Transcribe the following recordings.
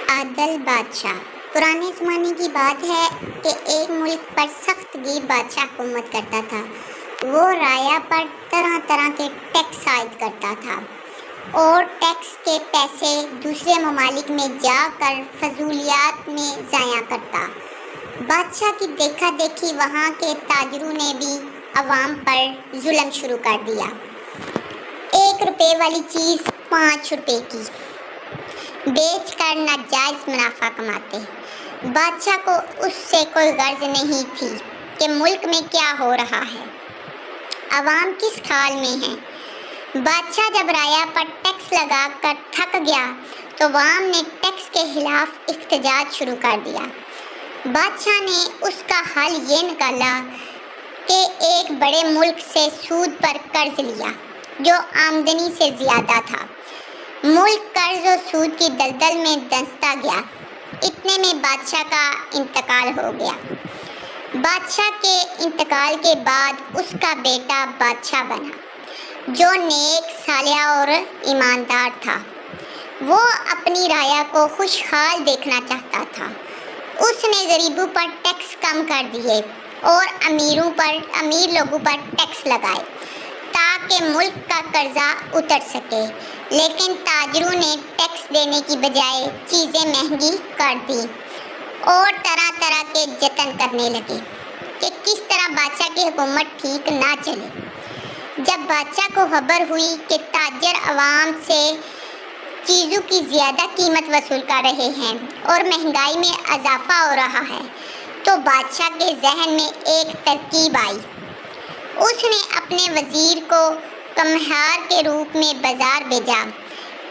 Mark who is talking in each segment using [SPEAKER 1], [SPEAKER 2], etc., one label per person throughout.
[SPEAKER 1] عادل بادشاہ۔ پرانے زمانے کی بات ہے کہ ایک ملک پر سخت گیر بادشاہ حکومت کرتا تھا۔ وہ رعایا پر طرح طرح کے ٹیکس عائد کرتا تھا اور ٹیکس کے پیسے دوسرے ممالک میں جا کر فضولیات میں ضائع کرتا۔ بادشاہ کی دیکھا دیکھی وہاں کے تاجروں نے بھی عوام پر ظلم شروع کر دیا۔ 1 روپے والی چیز 5 روپے کی بیچ کر ناجائز منافع کماتے۔ بادشاہ کو اس سے کوئی غرض نہیں تھی کہ ملک میں کیا ہو رہا ہے، عوام کس حال میں ہے۔ بادشاہ جب رعایا پر ٹیکس لگا کر تھک گیا تو عوام نے ٹیکس کے خلاف احتجاج شروع کر دیا۔ بادشاہ نے اس کا حل یہ نکالا کہ ایک بڑے ملک سے سود پر قرض لیا جو آمدنی سے زیادہ تھا۔ ملک قرض و سود کی دلدل میں دھنستا گیا۔ اتنے میں بادشاہ کا انتقال ہو گیا۔ بادشاہ کے انتقال کے بعد اس کا بیٹا بادشاہ بنا جو نیک، صالح اور ایماندار تھا۔ وہ اپنی رعایا کو خوشحال دیکھنا چاہتا تھا۔ اس نے غریبوں پر ٹیکس کم کر دیے اور امیر لوگوں پر ٹیکس لگائے تاکہ ملک کا قرضہ اتر سکے، لیکن تاجروں نے ٹیکس دینے کی بجائے چیزیں مہنگی کر دی اور طرح طرح کے جتن کرنے لگے کہ کس طرح بادشاہ کی حکومت ٹھیک نہ چلے۔ جب بادشاہ کو خبر ہوئی کہ تاجر عوام سے چیزوں کی زیادہ قیمت وصول کر رہے ہیں اور مہنگائی میں اضافہ ہو رہا ہے تو بادشاہ کے ذہن میں ایک ترکیب آئی۔ اس نے اپنے وزیر کو کمہار کے روپ میں بازار بھیجا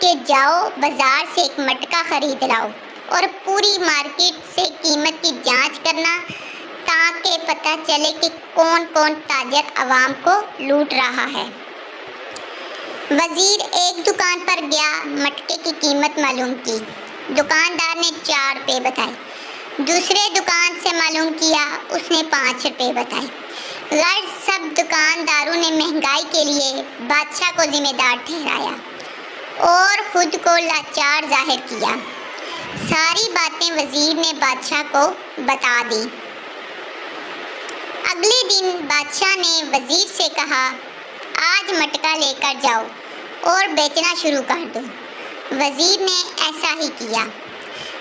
[SPEAKER 1] کہ جاؤ بازار سے ایک مٹکا خرید لاؤ اور پوری مارکیٹ سے قیمت کی جانچ کرنا تاکہ پتہ چلے کہ کون کون تاجر عوام کو لوٹ رہا ہے۔ وزیر ایک دکان پر گیا، مٹکے کی قیمت معلوم کی۔ دکاندار نے 4 روپے بتائے۔ دوسرے دکان سے معلوم کیا، اس نے 5 روپے بتائے۔ غرض سب دکانداروں نے مہنگائی کے لیے بادشاہ کو ذمہ دار ٹھہرایا اور خود کو لاچار ظاہر کیا۔ ساری باتیں وزیر نے بادشاہ کو بتا دی۔ اگلے دن بادشاہ نے وزیر سے کہا، آج مٹکا لے کر جاؤ اور بیچنا شروع کر دو۔ وزیر نے ایسا ہی کیا۔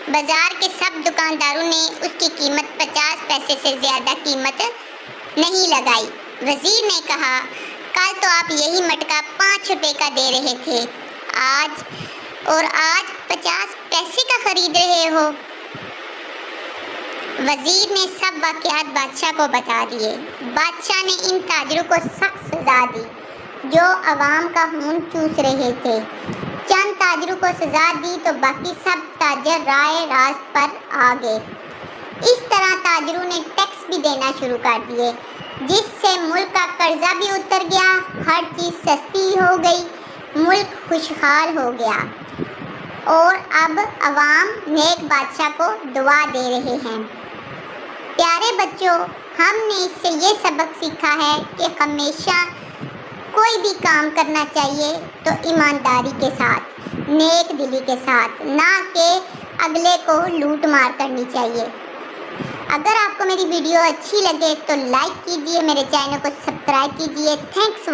[SPEAKER 1] بازار کے سب دکانداروں نے اس کی قیمت 50 پیسے سے زیادہ قیمت نہیں لگائی۔ وزیر نے کہا، کل تو آپ یہی مٹکا 5 روپے کا دے رہے تھے، آج 50 پیسے کا خرید رہے ہو۔ وزیر نے سب واقعات بادشاہ کو بتا دیے۔ بادشاہ نے ان تاجروں کو سخت سزا دی جو عوام کا خون چوس رہے تھے۔ چند تاجروں کو سزا دی تو باقی سب تاجر رائے راست پر آ گئے۔ اس طرح تاجروں نے ٹیکس بھی دینا شروع کر دیے، جس سے ملک کا قرضہ بھی اتر گیا، ہر چیز سستی ہو گئی، ملک خوشحال ہو گیا اور اب عوام نیک بادشاہ کو دعا دے رہے ہیں۔ پیارے بچوں، ہم نے اس سے یہ سبق سیکھا ہے کہ ہمیشہ کوئی بھی کام کرنا چاہیے تو ایمانداری کے ساتھ، نیک دلی کے ساتھ، نہ کہ اگلے کو لوٹ مار کرنی چاہیے۔ اگر آپ کو میری ویڈیو اچھی لگے تو لائک کیجیے، میرے چینل کو سبسکرائب کیجیے۔ تھینکس